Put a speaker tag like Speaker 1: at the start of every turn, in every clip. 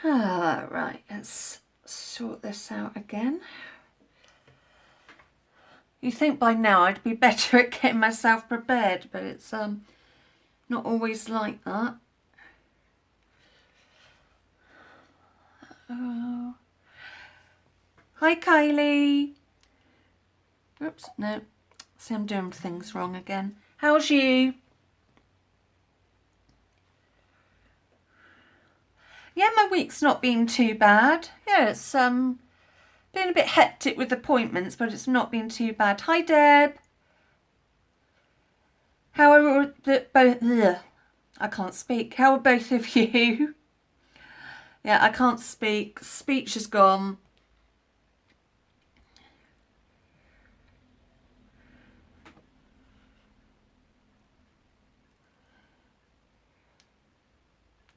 Speaker 1: Right, let's sort this out again. You think by now I'd be better at getting myself prepared, but it's not always like that. Oh. Hi Kylie. Oops, no. See, I'm doing things wrong again. How's you? Yeah, my week's not been too bad. Yeah, it's been a bit hectic with appointments, but it's not been too bad. Hi Deb. How are both? I can't speak. How are both of you? Yeah, I can't speak. Speech is gone.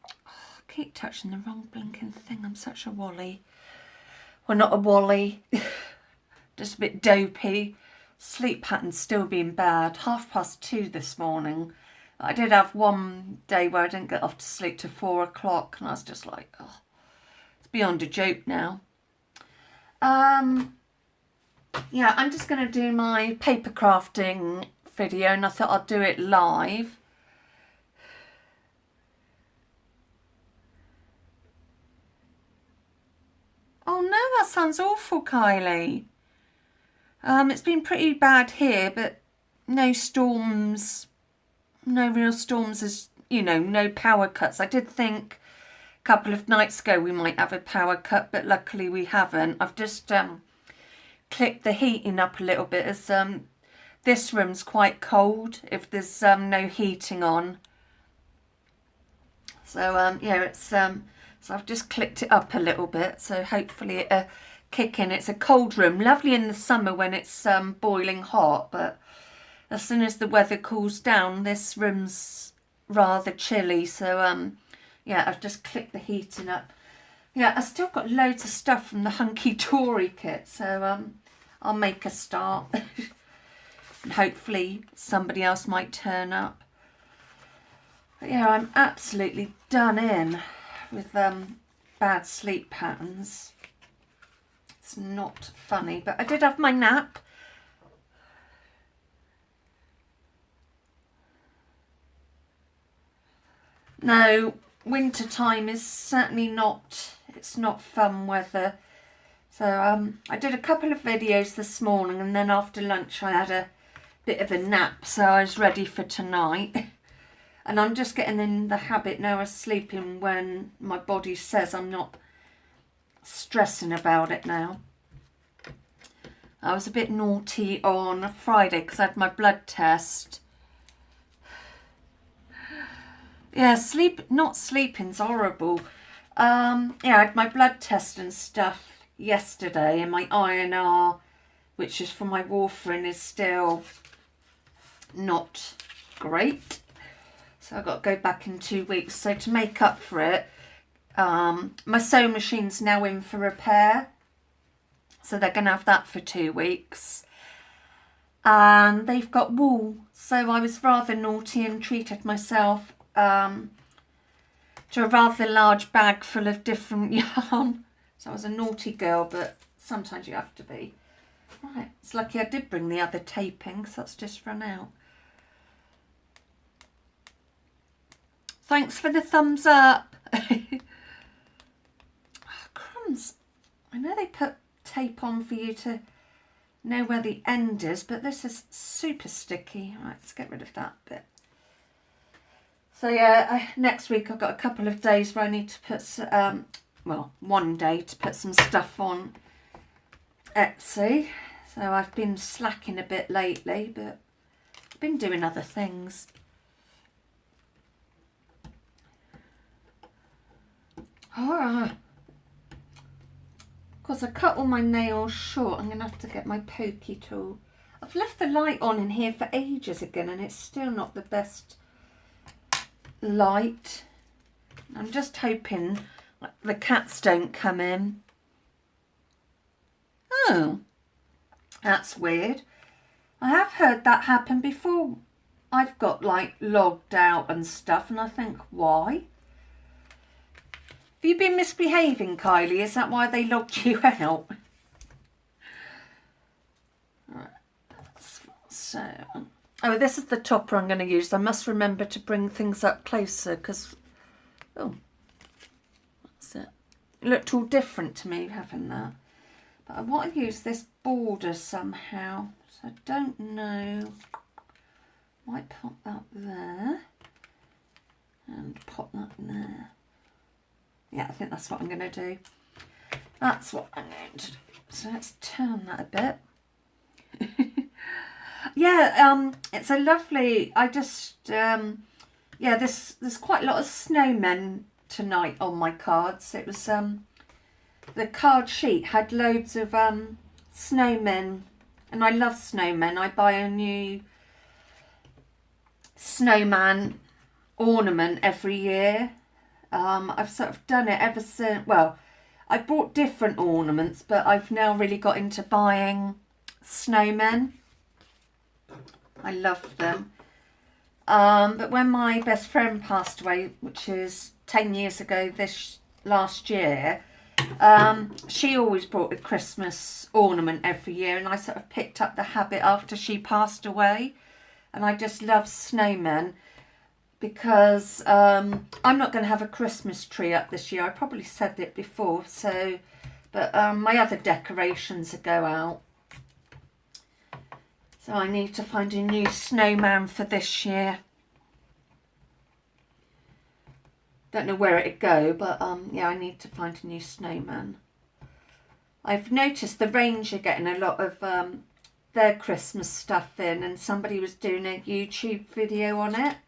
Speaker 1: I keep touching the wrong blinking thing. I'm such a wally. Well, not a wally. Just a bit dopey. Sleep pattern's still been bad. 2:30 this morning. I did have one day where I didn't get off to sleep till 4 o'clock, and I was just like, oh, it's beyond a joke now. Yeah, I'm just going to do my paper crafting video, and I thought I'd do it live. Oh no, that sounds awful, Kylie. It's been pretty bad here, but no storms, no real storms, as you know, no power cuts. I did think a couple of nights ago we might have a power cut, but luckily we haven't. I've just clicked the heating up a little bit, as this room's quite cold if there's no heating on. So yeah, it's so I've just clicked it up a little bit, so hopefully it'll kick in. It's a cold room, lovely in the summer when it's boiling hot, but as soon as the weather cools down, this room's rather chilly. So yeah, I've just clicked the heating up. Yeah, I've still got loads of stuff from the Hunky Dory kit, so I'll make a start. And hopefully somebody else might turn up. But yeah, I'm absolutely done in with bad sleep patterns. It's not funny, but I did have my nap. No, winter time is certainly not, it's not fun weather. So I did a couple of videos this morning, and then after lunch I had a bit of a nap, so I was ready for tonight. And I'm just getting in the habit now of sleeping when my body says. I'm not stressing about it now. I was a bit naughty on Friday because I had my blood test. Yeah, not sleeping's horrible. Yeah, I had my blood test and stuff yesterday, and my INR, which is for my warfarin, is still not great. So I've got to go back in 2 weeks. So to make up for it, my sewing machine's now in for repair. So they're going to have that for 2 weeks. And they've got wool. So I was rather naughty and treated myself to a rather large bag full of different yarn. So I was a naughty girl, but sometimes you have to be. Right, it's lucky I did bring the other taping, because that's just run out. Thanks for the thumbs up. Oh, crumbs. I know they put tape on for you to know where the end is, but this is super sticky. Right, let's get rid of that bit. So yeah, next week I've got a couple of days where I need to put, well, one day to put some stuff on Etsy. So I've been slacking a bit lately, but I've been doing other things. Alright. Because I cut all my nails short, I'm going to have to get my pokey tool. I've left the light on in here for ages again, and it's still not the best light. I'm just hoping the cats don't come in. Oh, that's weird. I have heard that happen before. I've got like logged out and stuff, and I think, why? you been misbehaving, Kylie? Is that why they logged you out? Right. So, oh, this is the topper I'm going to use. I must remember to bring things up closer because, oh, that's it. It looked all different to me having that. But I want to use this border somehow. So I don't know. Might pop that there. And pop that there. Yeah, I think that's what I'm going to do. That's what I'm going to do. So let's turn that a bit. Yeah, it's a lovely, yeah, there's quite a lot of snowmen tonight on my cards. It was, the card sheet had loads of snowmen, and I love snowmen. I buy a new snowman ornament every year. I've sort of done it ever since, well, I bought different ornaments, but I've now really got into buying snowmen. I love them. But when my best friend passed away, which is 10 years ago last year, she always brought a Christmas ornament every year, and I sort of picked up the habit after she passed away. And I just love snowmen because I'm not going to have a Christmas tree up this year. I probably said it before, so, but my other decorations go out. So I need to find a new snowman for this year. Don't know where it'd go, but yeah, I need to find a new snowman. I've noticed the Range are getting a lot of their Christmas stuff in, and somebody was doing a YouTube video on it,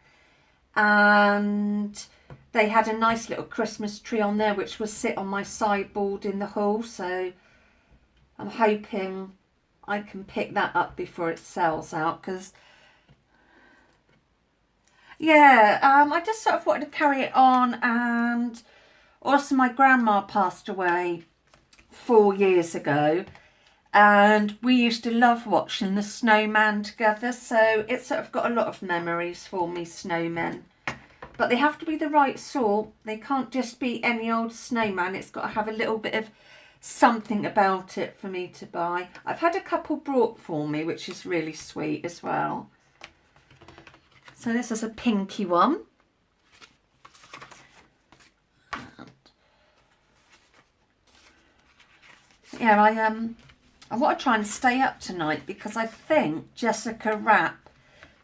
Speaker 1: and they had a nice little Christmas tree on there which will sit on my sideboard in the hall, so I'm hoping I can pick that up before it sells out, because yeah, I just sort of wanted to carry it on. And also my grandma passed away 4 years ago, and we used to love watching the snowman together, so it's sort of got a lot of memories for me, snowmen. But they have to be the right sort. They can't just be any old snowman. It's got to have a little bit of something about it for me to buy. I've had a couple brought for me, which is really sweet as well. So this is a pinky one. Yeah, I want to try and stay up tonight because I think Jessica Rapp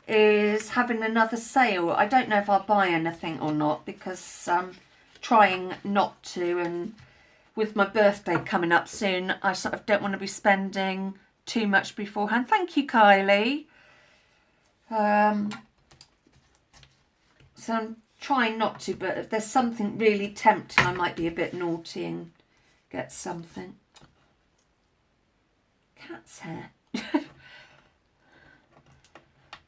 Speaker 1: is having another sale. I don't know if I'll buy anything or not because I'm trying not to, and with my birthday coming up soon, I sort of don't want to be spending too much beforehand. Thank you, Kylie. So I'm trying not to, but if there's something really tempting, I might be a bit naughty and get something. Cat's hair.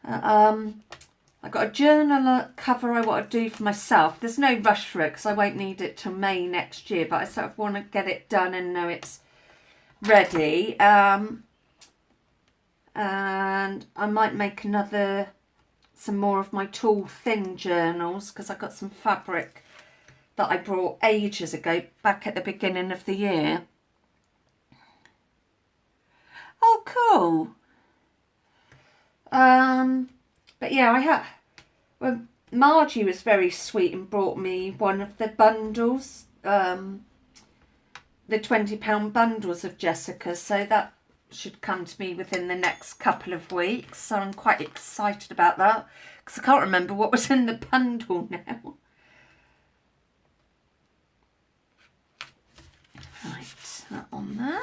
Speaker 1: I've got a journal cover I want to do for myself. There's no rush for it because I won't need it till May next year, but I sort of want to get it done and know it's ready. And I might make some more of my tall thin journals because I got some fabric that I brought ages ago, back at the beginning of the year. Oh, cool. But yeah, well, Margie was very sweet and brought me one of the bundles, the £20 bundles of Jessica, so that should come to me within the next couple of weeks. So I'm quite excited about that because I can't remember what was in the bundle now. Right, that on there.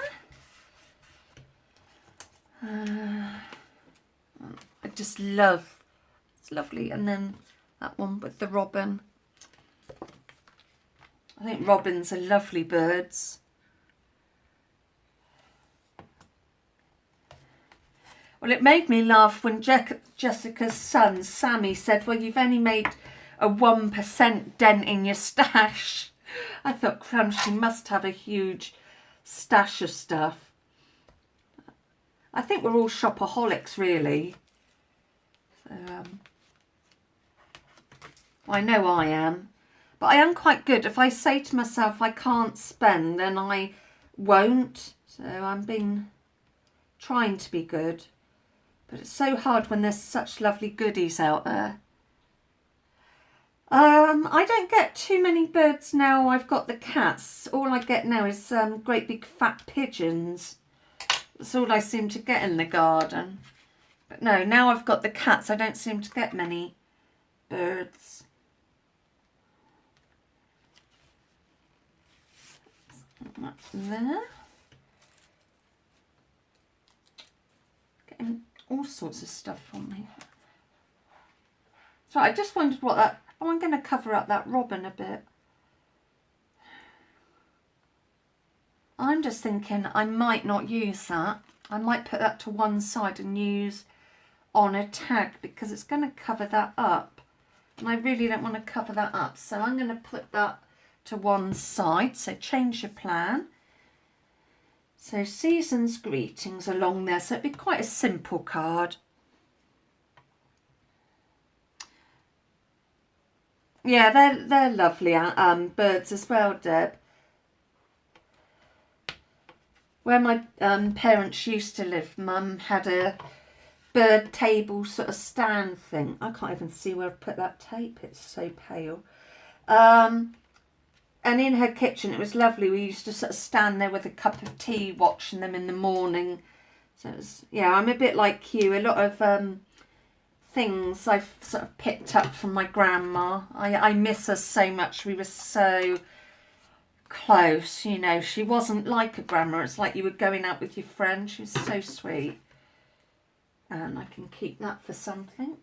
Speaker 1: I just love, it's lovely. And then that one with the robin. I think robins are lovely birds. Well, it made me laugh when Jessica's son, Sammy, said, well, you've only made a 1% dent in your stash. I thought, crumbs, she must have a huge stash of stuff. I think we're all shopaholics, really. So, I know I am. But I am quite good. If I say to myself I can't spend, then I won't. So I'm trying to be good. But it's so hard when there's such lovely goodies out there. I don't get too many birds now. I've got the cats. All I get now is great big fat pigeons. That's all I seem to get in the garden. But no, now I've got the cats, I don't seem to get many birds. That's there. Getting all sorts of stuff on me. So I just wondered what that... Oh, I'm going to cover up that robin a bit. I'm just thinking I might not use that. I might put that to one side and use on a tag because it's going to cover that up. And I really don't want to cover that up. So I'm going to put that to one side. So change your plan. So season's greetings along there. So it'd be quite a simple card. Yeah, they're lovely birds as well, Deb. Where my parents used to live, Mum had a bird table sort of stand thing. I can't even see where I've put that tape. It's so pale. And in her kitchen, it was lovely. We used to sort of stand there with a cup of tea, watching them in the morning. So it was, yeah, I'm a bit like you. A lot of things I've sort of picked up from my grandma. I miss her so much. We were so close, you know. She wasn't like a grandma. It's like you were going out with your friend. She was so sweet. And I can keep that for something.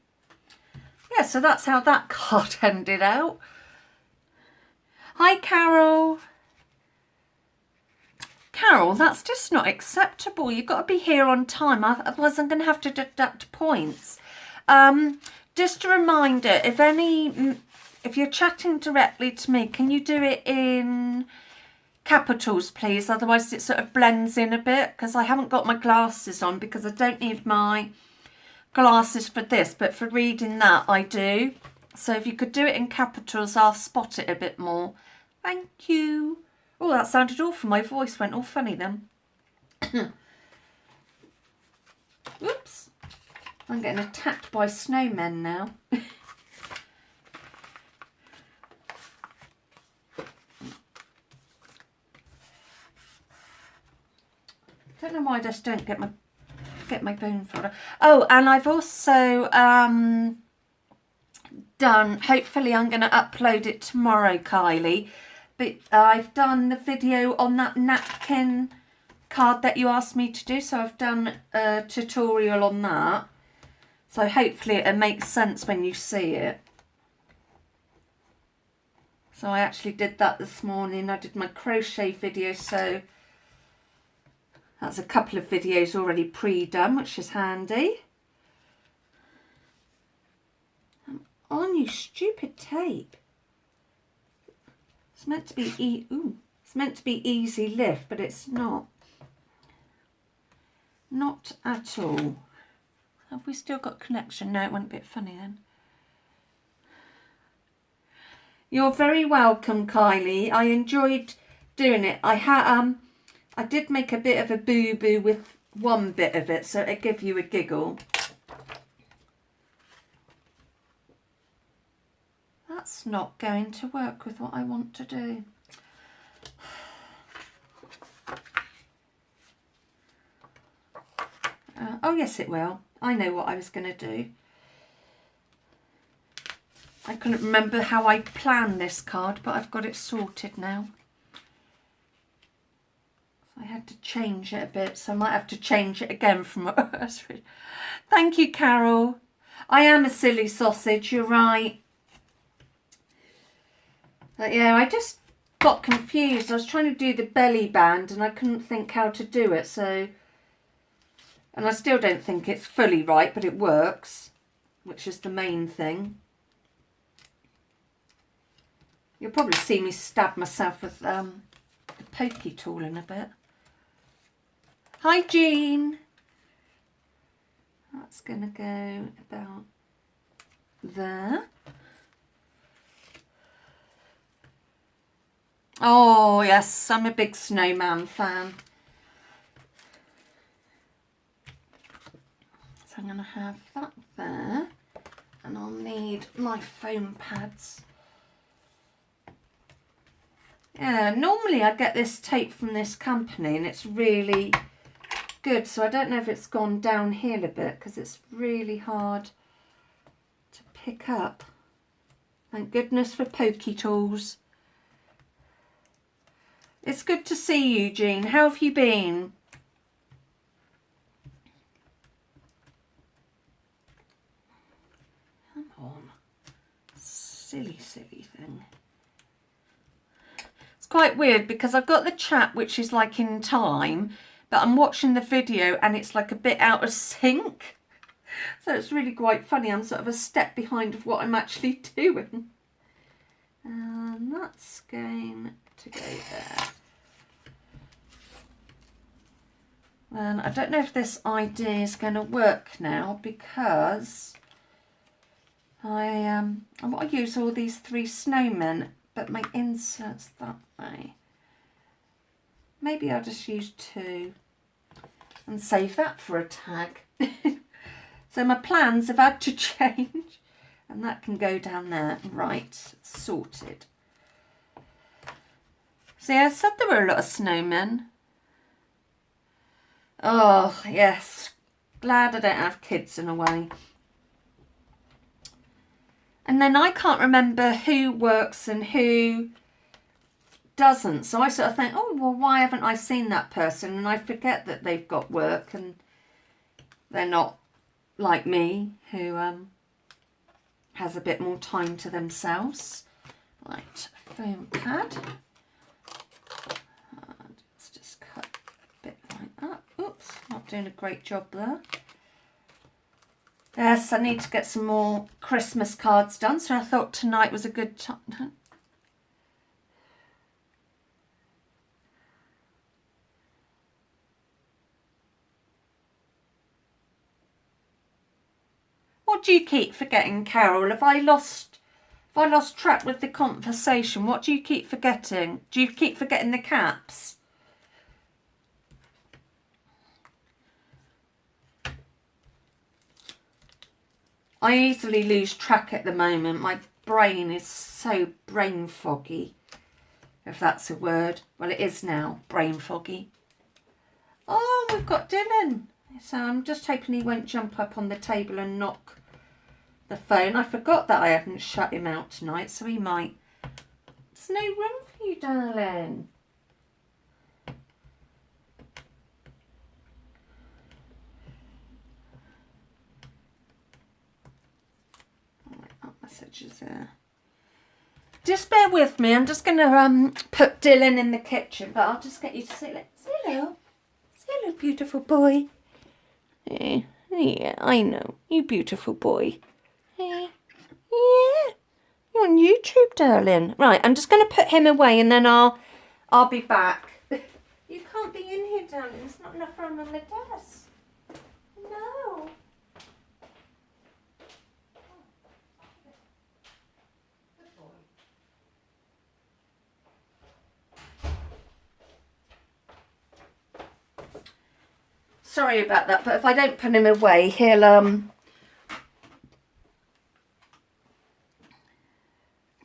Speaker 1: Yeah, so that's how that card ended out. Hi, Carol. Carol, that's just not acceptable. You've got to be here on time. Otherwise, I'm going to have to deduct points. Just a reminder, if you're chatting directly to me, can you do it in capitals, please? Otherwise, it sort of blends in a bit because I haven't got my glasses on because I don't need my glasses for this, but for reading that, I do. So if you could do it in capitals, I'll spot it a bit more. Thank you. Oh, that sounded awful. My voice went all funny then. Oops. I'm getting attacked by snowmen now. Don't know why I just don't get my bone folder. Oh, and I've also done, hopefully I'm going to upload it tomorrow, Kylie, but I've done the video on that napkin card that you asked me to do, so I've done a tutorial on that, so hopefully it makes sense when you see it. So I actually did that this morning. I did my crochet video, so that's a couple of videos already pre-done, which is handy. On you stupid tape. It's meant to be it's meant to be easy lift, but it's not. Not at all. Have we still got connection? No, it went a bit funny then. You're very welcome, Kylie. I enjoyed doing it. I did make a bit of a boo-boo with one bit of it, so it gave you a giggle. That's not going to work with what I want to do. Oh yes, it will. I know what I was going to do. I couldn't remember how I planned this card, but I've got it sorted now. I had to change it a bit, so I might have to change it again from what I was reading. Thank you, Carol. I am a silly sausage, you're right. But yeah, I just got confused. I was trying to do the belly band and I couldn't think how to do it, so... And I still don't think it's fully right, but it works, which is the main thing. You'll probably see me stab myself with the pokey tool in a bit. Hi, Jean. That's going to go about there. Oh, yes, I'm a big snowman fan. So I'm going to have that there. And I'll need my foam pads. Yeah, normally I get this tape from this company and it's really good. So I don't know if it's gone downhill a bit because it's really hard to pick up. Thank goodness for pokey tools. It's good to see you, Jean. How have you been? Come on. Silly, silly thing. It's quite weird because I've got the chat which is like in time, but I'm watching the video and it's like a bit out of sync. So it's really quite funny. I'm sort of a step behind of what I'm actually doing. And that's going to go there. And I don't know if this idea is going to work now because I want to use all these 3 snowmen, but my insert's that way. Maybe I'll just use 2 and save that for a tag. So my plans have had to change, and that can go down there. Right, sorted. So yeah, I said there were a lot of snowmen. Oh, yes. Glad I don't have kids in a way. And then I can't remember who works and who doesn't. So I sort of think, oh, well, why haven't I seen that person? And I forget that they've got work and they're not like me, who has a bit more time to themselves. Right, foam pad. And let's just cut a bit like that. Oops, not doing a great job there. Yes, I need to get some more Christmas cards done, so I thought tonight was a good time. What do you keep forgetting, Carol? Have I lost track with the conversation? What do you keep forgetting? Do you keep forgetting the caps? I easily lose track at the moment. My brain is so brain foggy, if that's a word. Well, it is now, brain foggy. Oh, we've got Dylan. So I'm just hoping he won't jump up on the table and knock the phone. I forgot that I hadn't shut him out tonight, so he might. There's no room for you, darling. Messages there. Just bear with me. I'm just going to put Dylan in the kitchen, but I'll just get you to say hello. Say hello, beautiful boy. Yeah, I know. You beautiful boy. Yeah. You're on YouTube, darling. Right, I'm just going to put him away and then I'll be back. You can't be in here, darling. There's not enough room on the desk. No. Sorry about that, but if I don't put him away, he'll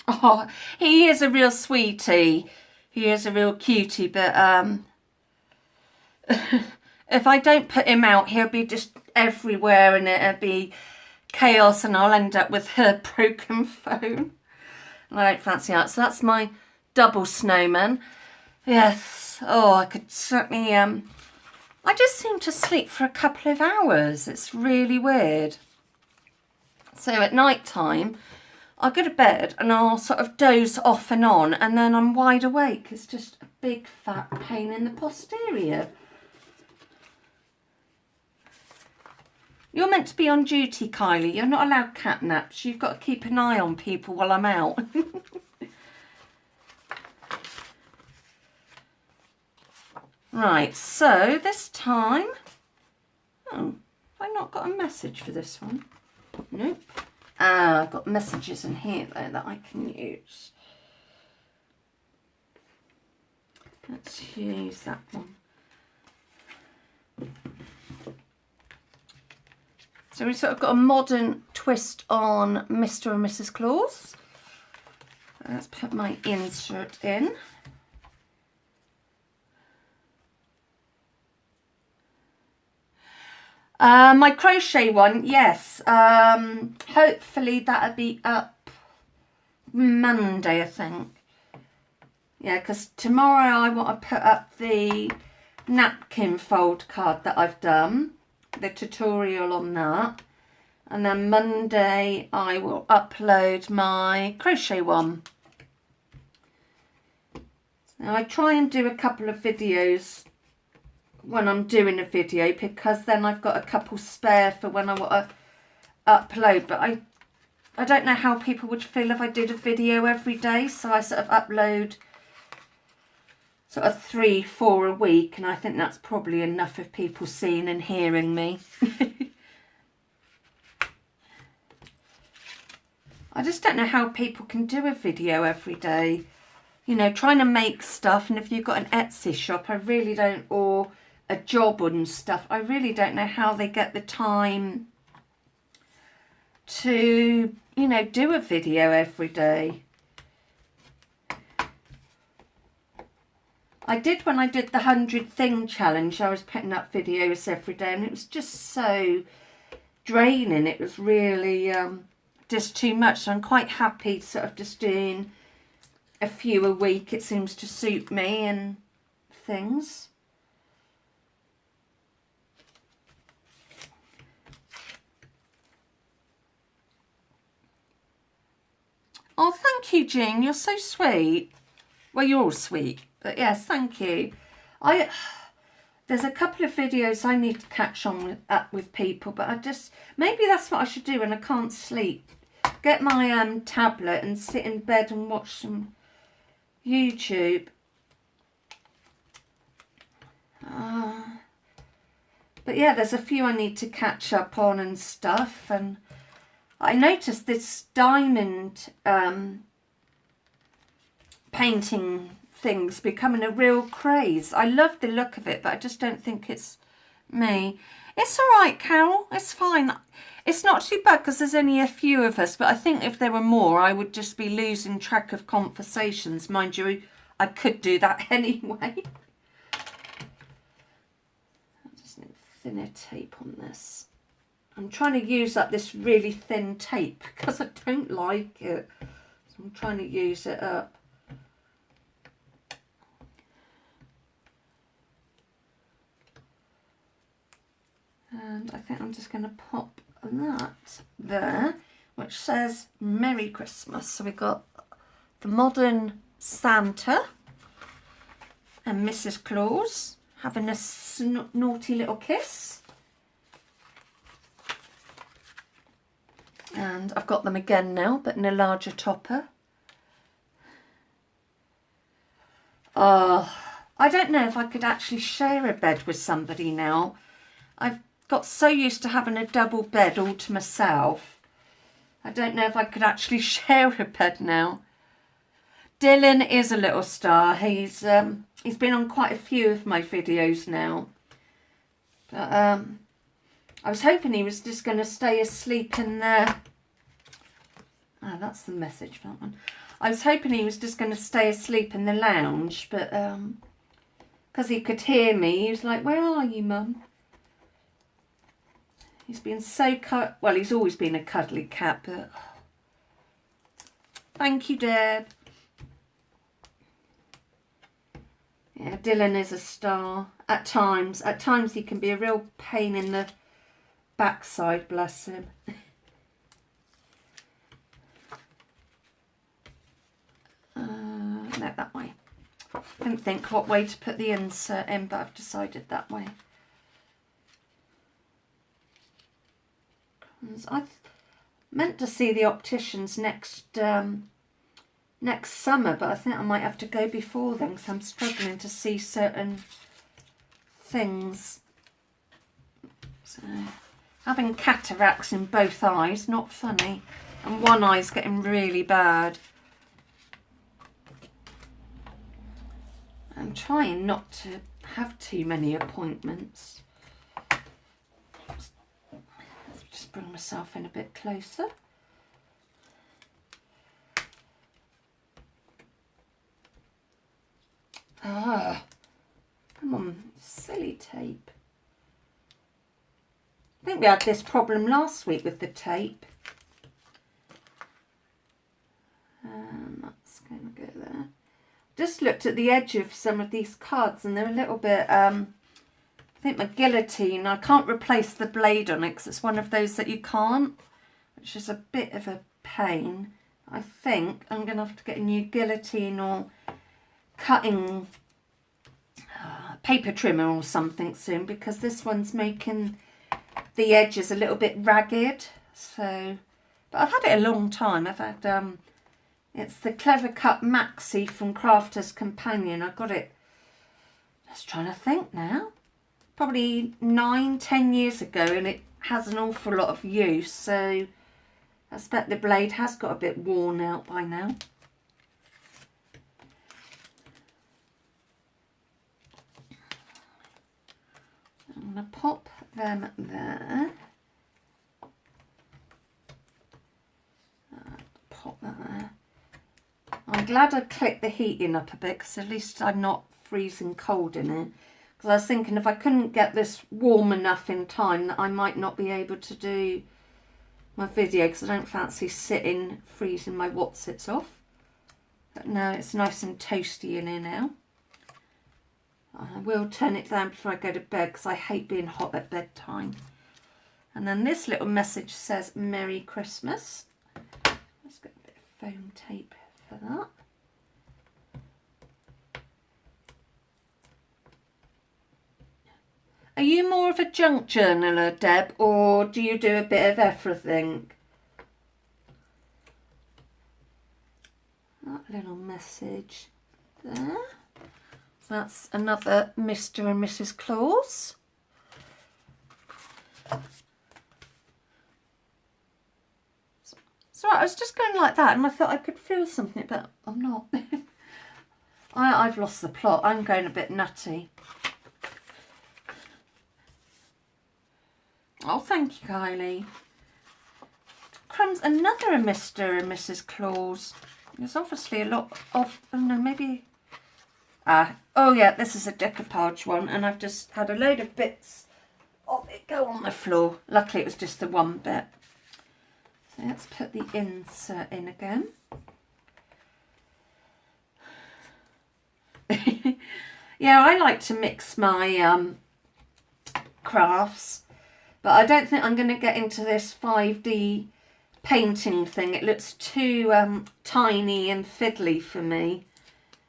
Speaker 1: oh, he is a real sweetie. He is a real cutie, but if I don't put him out, he'll be just everywhere and it'll be chaos and I'll end up with a broken phone. And I don't fancy that. So that's my double snowman. Yes. Oh, I could certainly I just seem to sleep for a couple of hours. It's really weird. So at night time, I'll go to bed and I'll sort of doze off and on and then I'm wide awake. It's just a big fat pain in the posterior. You're meant to be on duty, Kylie. You're not allowed cat naps. You've got to keep an eye on people while I'm out. Right, so this time, have I not got a message for this one? Nope. I've got messages in here though that I can use. Let's use that one. So we've sort of got a modern twist on Mr. and Mrs. Claus. Let's put my insert in. My crochet one, yes. Hopefully that'll be up Monday, I think. Yeah, because tomorrow I want to put up the napkin fold card that I've done, the tutorial on that. And then Monday I will upload my crochet one. Now I try and do a couple of videos when I'm doing a video, because then I've got a couple spare for when I want to upload. But I don't know how people would feel if I did a video every day, so I sort of upload sort of 3-4 a week, and I think that's probably enough of people seeing and hearing me. I just don't know how people can do a video every day, you know, trying to make stuff. And if you've got an Etsy shop, I really don't, or a job and stuff, I really don't know how they get the time to, you know, do a video every day. I did when I did the 100 thing challenge. I was putting up videos every day, and it was just so draining. It was really just too much. So I'm quite happy sort of just doing a few a week. It seems to suit me and things. Oh, thank you, Jean. You're so sweet. Well, you're all sweet. But yes, thank you. There's a couple of videos I need to catch on with people, but maybe that's what I should do when I can't sleep. Get my tablet and sit in bed and watch some YouTube. But yeah, there's a few I need to catch up on and stuff. And I noticed this diamond painting thing's becoming a real craze. I love the look of it, but I just don't think it's me. It's all right, Carol. It's fine. It's not too bad because there's only a few of us, but I think if there were more, I would just be losing track of conversations. Mind you, I could do that anyway. I just need thinner tape on this. I'm trying to use up this really thin tape because I don't like it. So I'm trying to use it up. And I think I'm just going to pop that there, which says Merry Christmas. So we've got the modern Santa and Mrs. Claus having a naughty little kiss. And I've got them again now, but in a larger topper. Oh, I don't know if I could actually share a bed with somebody now. I've got so used to having a double bed all to myself. I don't know if I could actually share a bed now. Dylan is a little star. He's been on quite a few of my videos now. But I was hoping he was just going to stay asleep in the... Oh, that's the message for that one. I was hoping he was just going to stay asleep in the lounge, but because he could hear me, he was like, "Where are you, Mum?" He's been so well, he's always been a cuddly cat, but thank you, Deb. Yeah, Dylan is a star. At times he can be a real pain in the backside, bless him. No, that way. I didn't think what way to put the insert in, but I've decided that way. I meant to see the opticians next summer, but I think I might have to go before then because I'm struggling to see certain things. So, having cataracts in both eyes, not funny. And one eye's getting really bad. I'm trying not to have too many appointments. Let's just bring myself in a bit closer. Ah, come on, silly tape. I think we had this problem last week with the tape. That's going to go there. Just looked at the edge of some of these cards and they're a little bit, I think my guillotine, I can't replace the blade on it because it's one of those that you can't, which is a bit of a pain. I think I'm going to have to get a new guillotine or cutting paper trimmer or something soon, because this one's making the edges a little bit ragged. So, but I've had it a long time. I've had it's the Clever Cut Maxi from Crafter's Companion. I got it, just trying to think now, probably 9-10 years ago, and it has an awful lot of use, so I expect the blade has got a bit worn out by now. I'm going to pop them there. Pop that there. I'm glad I clicked the heating up a bit, because at least I'm not freezing cold in it. Because I was thinking if I couldn't get this warm enough in time, that I might not be able to do my video, because I don't fancy sitting freezing my Wotsits off. But no, it's nice and toasty in here now. I will turn it down before I go to bed, because I hate being hot at bedtime. And then this little message says Merry Christmas. Let's get a bit of foam tape for that. Are you more of a junk journaler, Deb, or do you do a bit of everything? That little message there. That's another Mr. and Mrs. Claus. So I was just going like that, and I thought I could feel something, but I'm not. I've lost the plot. I'm going a bit nutty. Oh, thank you, Kylie. Crumbs, another Mr. and Mrs. Claus. There's obviously a lot of, oh no, maybe... oh yeah, this is a decoupage one, and I've just had a load of bits of it go on the floor. Luckily it was just the one bit. So let's put the insert in again. Yeah, I like to mix my crafts, but I don't think I'm going to get into this 5D painting thing. It looks too tiny and fiddly for me.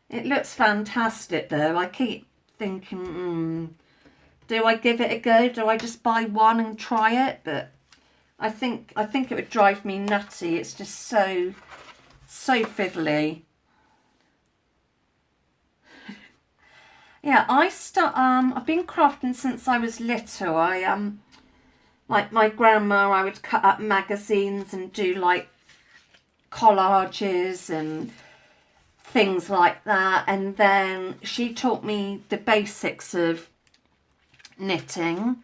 Speaker 1: It looks fantastic though. I keep thinking, do I give it a go? Do I just buy one and try it? But I think it would drive me nutty. It's just so fiddly. Yeah, I've been crafting since I was little. Like my grandma, I would cut up magazines and do like collages and things like that, and then she taught me the basics of knitting,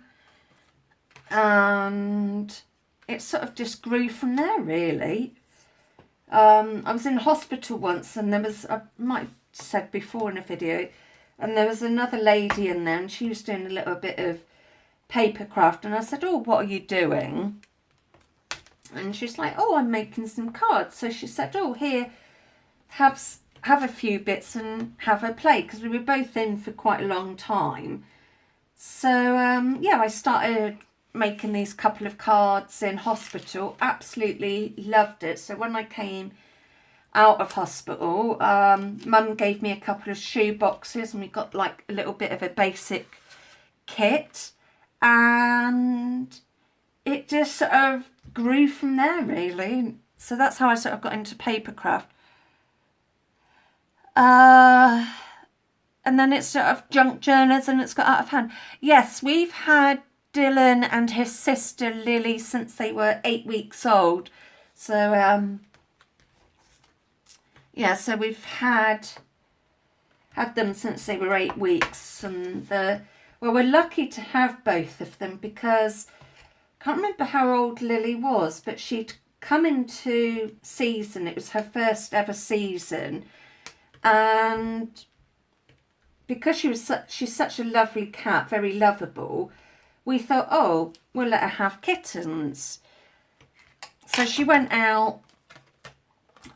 Speaker 1: and it sort of just grew from there really. I was in hospital once, and there was, I might have said before in a video, and there was another lady in there, and she was doing a little bit of paper craft, and I said, oh, what are you doing? And she's like, oh, I'm making some cards. So she said, oh, here, have a few bits and have a play, because we were both in for quite a long time. So yeah, I started making these couple of cards in hospital. Absolutely loved it. So when I came out of hospital, Mum gave me a couple of shoe boxes, and we got like a little bit of a basic kit, and it just sort of grew from there really. So that's how I sort of got into papercraft. And then it's sort of junk journals, and it's got out of hand. Yes, we've had Dylan and his sister Lily since they were 8 weeks old. So yeah, so we've had Had them since they were 8 weeks, and well, we're lucky to have both of them because I can't remember how old Lily was, but she'd come into season. It was her first ever season, and because she's such a lovely cat, very lovable, we thought, oh, we'll let her have kittens. So she went out,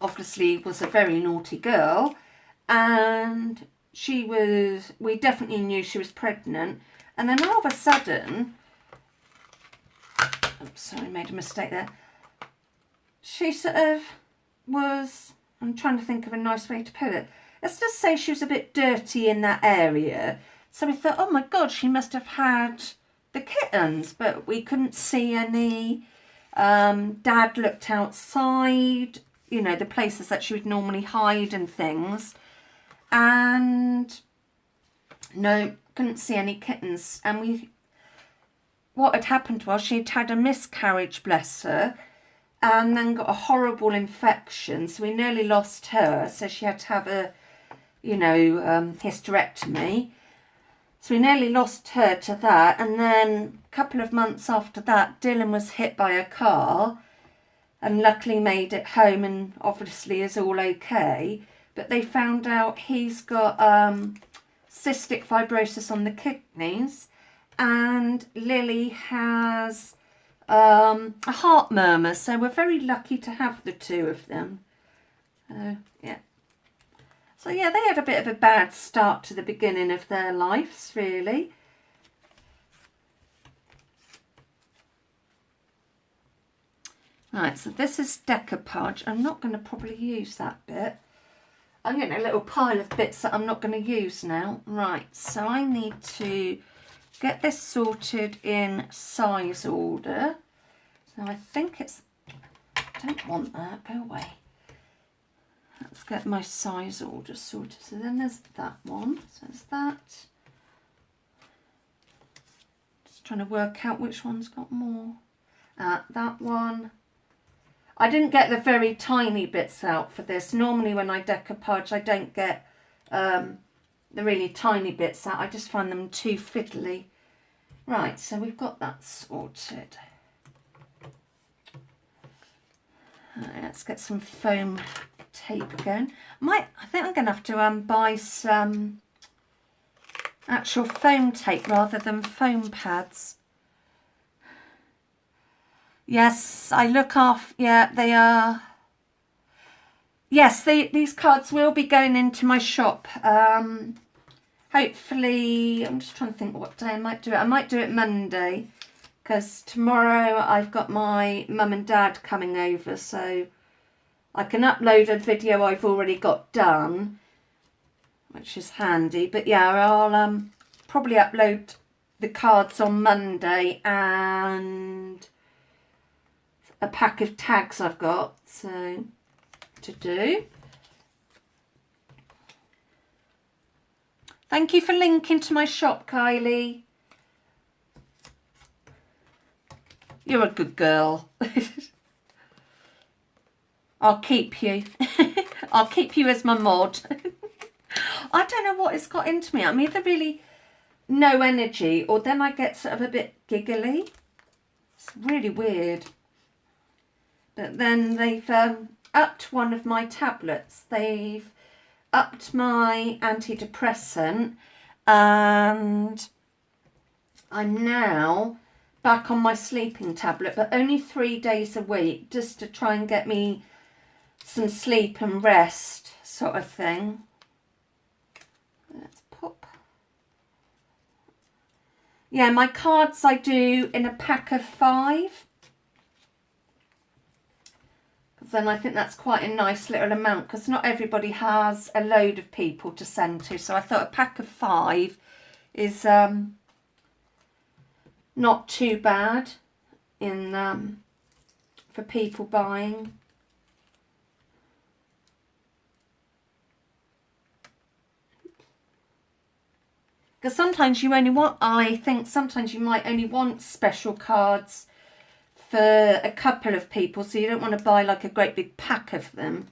Speaker 1: obviously was a very naughty girl, and we definitely knew she was pregnant. And then all of a sudden, oops, sorry, I made a mistake there. She sort of was, I'm trying to think of a nice way to put it. Let's just say she was a bit dirty in that area. So we thought, oh my God, she must have had the kittens, but we couldn't see any. Dad looked outside, you know, the places that she would normally hide and things, and no, couldn't see any kittens. And what had happened was she'd had a miscarriage, bless her, and then got a horrible infection, so we nearly lost her. So she had to have a, you know, hysterectomy. So we nearly lost her to that. And then a couple of months after that, Dylan was hit by a car and luckily made it home and obviously is all okay. But they found out he's got cystic fibrosis on the kidneys, and Lily has a heart murmur. So we're very lucky to have the two of them. Yeah. So yeah, they had a bit of a bad start to the beginning of their lives, really. Right, so this is decoupage. I'm not going to probably use that bit. I'm getting a little pile of bits that I'm not going to use now. Right, so I need to get this sorted in size order. So I think it's, I don't want that, go away. Let's get my size order sorted. So then there's that one. So there's that. Just trying to work out which one's got more. That one. I didn't get the very tiny bits out for this. Normally when I decoupage, I don't get the really tiny bits out. I just find them too fiddly. Right, so we've got that sorted. Right, let's get some foam tape again. I think I'm going to have to buy some actual foam tape rather than foam pads. Yes, I look off. Yeah, they are. Yes, these cards will be going into my shop. Hopefully, I'm just trying to think what day I might do it. I might do it Monday, because tomorrow I've got my mum and dad coming over, so I can upload a video I've already got done, which is handy. But yeah, I'll probably upload the cards on Monday and a pack of tags I've got so to do. Thank you for linking to my shop, Kylie. You're a good girl. I'll keep you. I'll keep you as my mod. I don't know what it's got into me. I'm either really no energy or then I get sort of a bit giggly. It's really weird. But then they've upped one of my tablets. They've upped my antidepressant, and I'm now back on my sleeping tablet, but only 3 days a week, just to try and get me some sleep and rest sort of thing. Let's pop. Yeah, my cards I do in a pack of 5. Then I think that's quite a nice little amount, because not everybody has a load of people to send to. So I thought a pack of 5 is not too bad in for people buying. Because sometimes you only want, I think sometimes you might only want special cards for a couple of people, so you don't want to buy like a great big pack of them.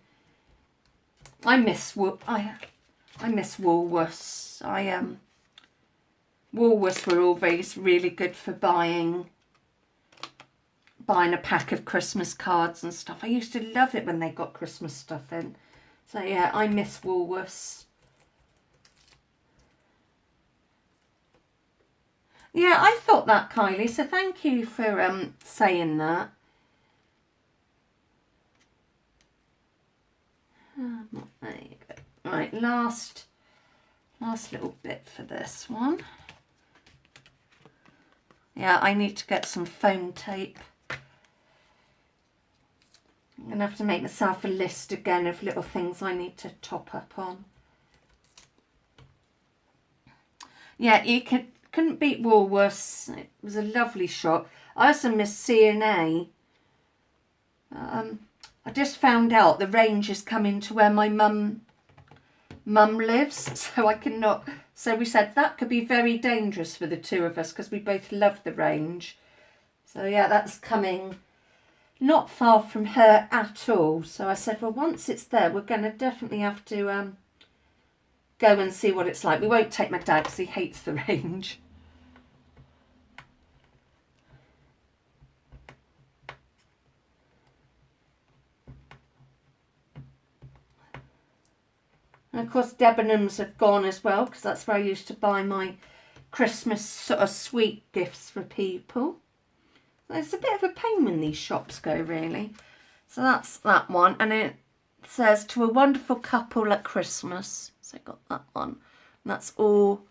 Speaker 1: I miss I miss Woolworths. Woolworths were always really good for buying a pack of Christmas cards and stuff. I used to love it when they got Christmas stuff in. So yeah, I miss Woolworths. Yeah, I thought that, Kylie, so thank you for saying that. There you go. Right, last little bit for this one. Yeah, I need to get some foam tape. I'm going to have to make myself a list again of little things I need to top up on. Yeah, you couldn't beat Woolworths. It was a lovely shop. I also miss C&A. I just found out the range is coming to where my mum lives, so I cannot. So we said that could be very dangerous for the two of us because we both love the range. So yeah, that's coming not far from her at all. So I said, well, once it's there, we're going to definitely have to go and see what it's like. We won't take my dad because he hates the range. And of course Debenhams have gone as well because that's where I used to buy my Christmas sort of sweet gifts for people. So it's a bit of a pain when these shops go, really. So that's that one, and it says to a wonderful couple at Christmas. So I got that one, and that's all.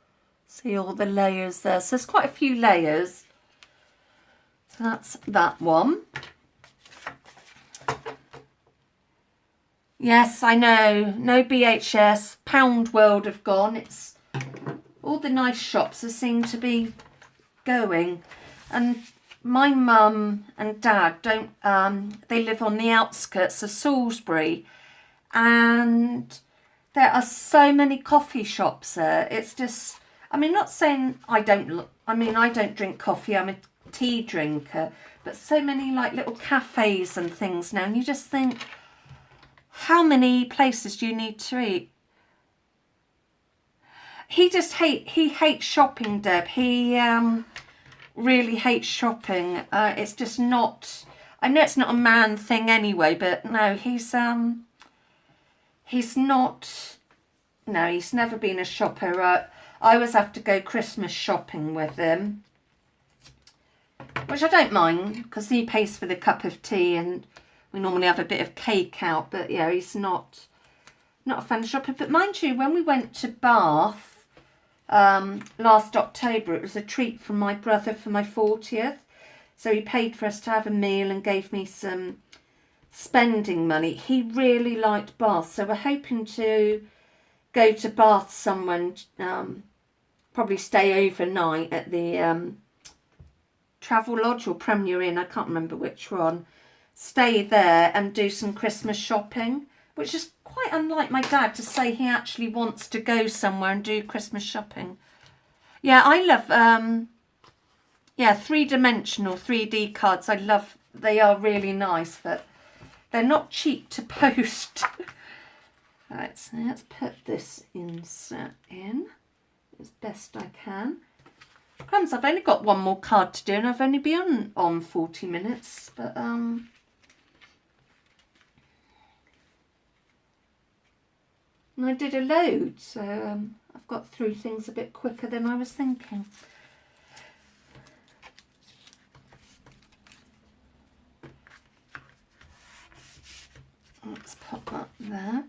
Speaker 1: See all the layers there. So there's quite a few layers. So that's that one. Yes, I know. No BHS. Pound World have gone. It's all the nice shops that seem to be going. And my mum and dad don't. They live on the outskirts of Salisbury, and there are so many coffee shops there. It's just. I mean, not saying I don't. I mean, I don't drink coffee. I'm a tea drinker, but so many like little cafes and things now, and you just think, how many places do you need to eat? He hates shopping, Deb. He really hates shopping. It's just not. I know it's not a man thing anyway, but no, he's not. No, he's never been a shopper. I always have to go Christmas shopping with him, which I don't mind because he pays for the cup of tea and we normally have a bit of cake out. But yeah, he's not a fan of shopping. But mind you, when we went to Bath last October, it was a treat from my brother for my 40th. So he paid for us to have a meal and gave me some spending money. He really liked Bath, so we're hoping to go to Bath somewhere and probably stay overnight at the Travelodge or Premier Inn, I can't remember which one. Stay there and do some Christmas shopping, which is quite unlike my dad to say he actually wants to go somewhere and do Christmas shopping. Yeah, I love three-dimensional 3D cards. I love, they are really nice, but they're not cheap to post. Right, so let's put this insert in as best I can. Crumbs, I've only got one more card to do and I've only been on 40 minutes, but and I did a load, so I've got through things a bit quicker than I was thinking. Let's pop that there.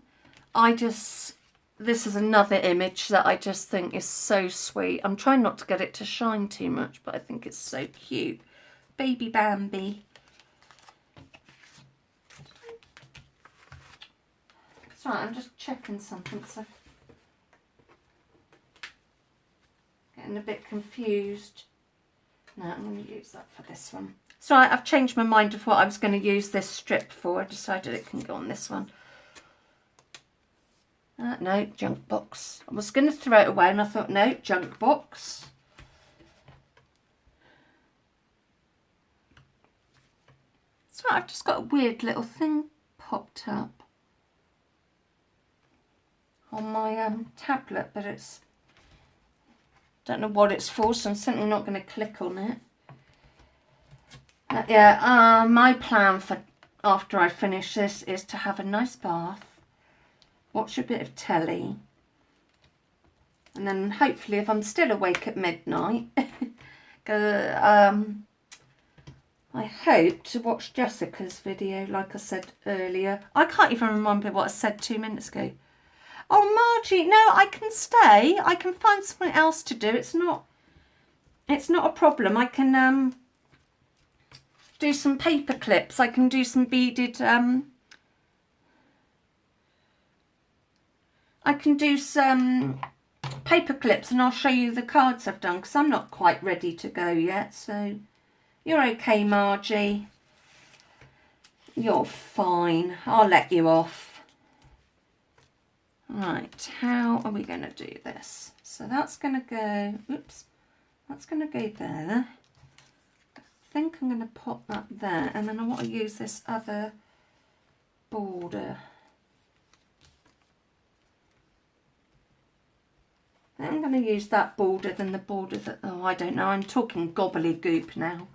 Speaker 1: This is another image that I just think is so sweet. I'm trying not to get it to shine too much, but I think it's so cute. Baby Bambi. Sorry, I'm just checking something, so I'm getting a bit confused. No, I'm going to use that for this one. So I've changed my mind of what I was going to use this strip for. I decided it can go on this one. No, junk box. I was going to throw it away and I thought, no, junk box. So I've just got a weird little thing popped up. on my tablet, but it's, don't know what it's for, so I'm certainly not going to click on it. Yeah, my plan for after I finish this is to have a nice bath, watch a bit of telly, and then hopefully if I'm still awake at midnight, go, I hope to watch Jessica's video, like I said earlier. I can't even remember what I said 2 minutes ago. Oh, Margie, no, I can stay. I can find something else to do. It's not a problem. I can do some paper clips. I can do some beaded I can do some paper clips, and I'll show you the cards I've done, because I'm not quite ready to go yet. So you're okay, Margie. You're fine. I'll let you off. Right, how are we going to do this? So that's going to go, oops, that's going to go there. I think I'm going to pop that there, and then I want to use this other border. I'm going to use that border than the border that, oh, I don't know, I'm talking gobbledygook now.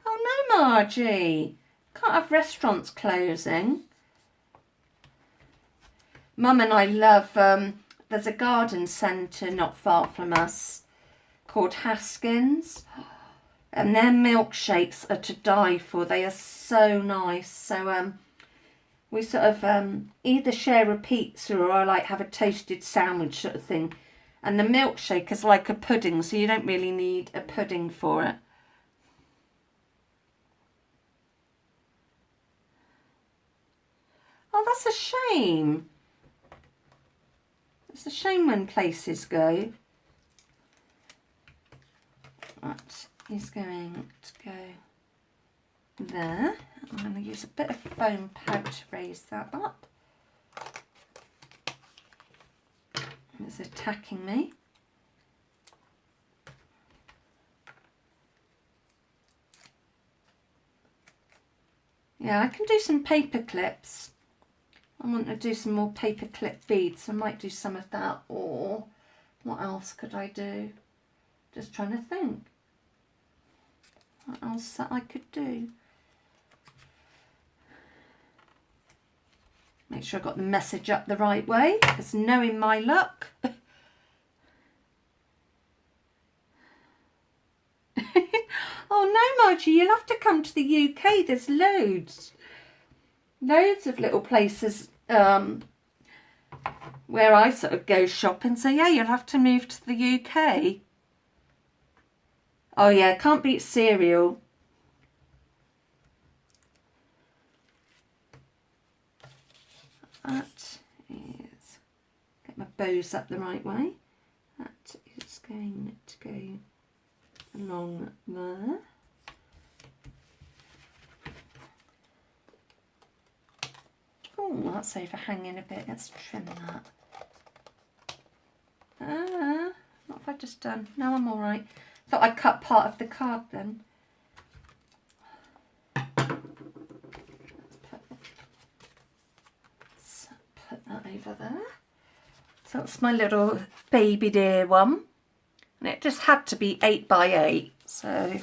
Speaker 1: Oh no, Margie, can't have restaurants closing. Mum and I love, there's a garden centre not far from us called Haskins, and their milkshakes are to die for. They are so nice. So we sort of either share a pizza or I like have a toasted sandwich sort of thing. And the milkshake is like a pudding, so you don't really need a pudding for it. Oh, that's a shame. It's a shame when places go. That is going to go there. I'm going to use a bit of foam pad to raise that up. It's attacking me. Yeah, I can do some paper clips. I want to do some more paper clip beads. I might do some of that, or what else could I do? Just trying to think. What else that I could do? Make sure I got the message up the right way, because knowing my luck. Oh no, Margie, you'll have to come to the UK. There's loads of little places where I sort of go shopping. So yeah, you'll have to move to the UK. Oh yeah, can't beat cereal. That is, get my bows up the right way. That is going to go along there. Oh, that's overhanging a bit. Let's trim that. What have I just done? No, I'm all right. Thought I cut part of the card then. Let's put that over there. So that's my little baby dear one. And it just had to be 8 by 8. So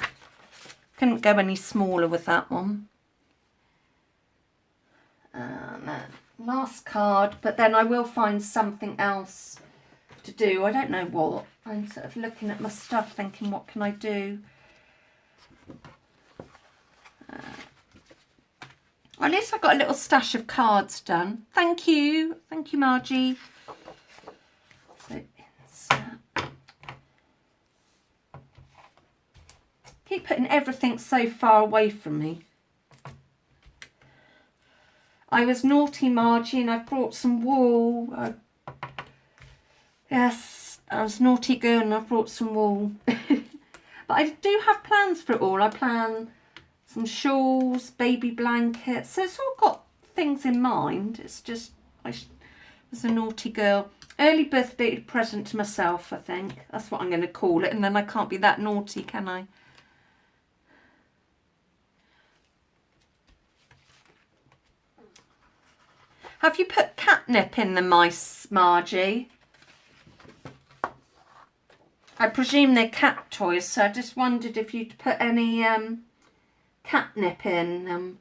Speaker 1: couldn't go any smaller with that one. Last card, but then I will find something else to do. I don't know what. I'm sort of looking at my stuff thinking, what can I do? At least I've got a little stash of cards done. Thank you, Margie. So keep putting everything so far away from me. I was naughty, Margie, and I brought some wool. Yes, I was naughty girl and I brought some wool. But I do have plans for it all. I plan some shawls, baby blankets. So it's all got things in mind. It's just, I was a naughty girl. Early birthday present to myself, I think. That's what I'm going to call it. And then I can't be that naughty, can I? Have you put catnip in the mice, Margie? I presume they're cat toys, so I just wondered if you'd put any catnip in them.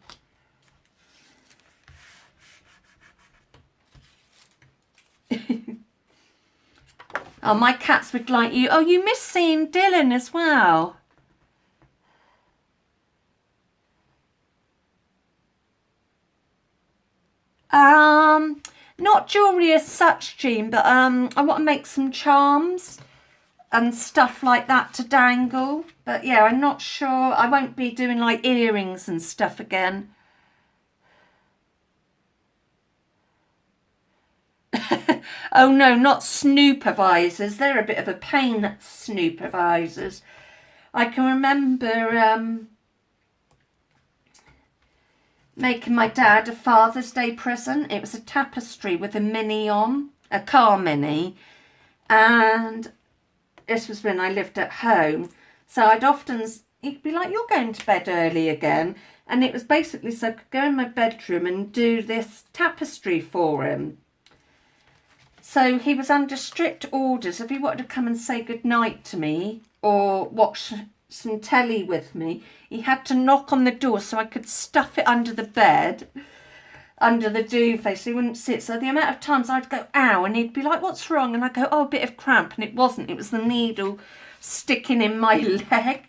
Speaker 1: Oh, my cats would like you. Oh, you miss seeing Dylan as well. Not jewellery as such, Jean, but I want to make some charms and stuff like that to dangle. But yeah, I'm not sure. I won't be doing like earrings and stuff again. Oh no, not snoopervisors. They're a bit of a pain, snoopervisors. I can remember making my dad a Father's Day present. It was a tapestry with a mini on, a car mini. And this was when I lived at home. So I'd often, he'd be like, you're going to bed early again. And it was basically so I could go in my bedroom and do this tapestry for him. So he was under strict orders. If he wanted to come and say goodnight to me or watch some telly with me, he had to knock on the door so I could stuff it under the bed, under the duvet, so he wouldn't sit. So the amount of times I'd go, ow, and he'd be like, what's wrong? And I'd go, oh, a bit of cramp. And it wasn't. It was the needle sticking in my leg.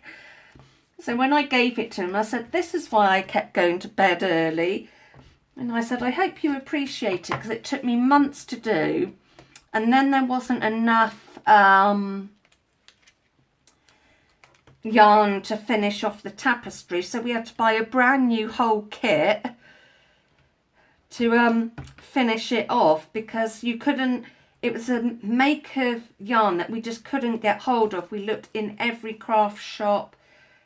Speaker 1: So when I gave it to him, I said, this is why I kept going to bed early. And I said, I hope you appreciate it, because it took me months to do. And then there wasn't enough yarn to finish off the tapestry, so we had to buy a brand new whole kit to finish it off, because you couldn't, it was a make of yarn that we just couldn't get hold of. We looked in every craft shop,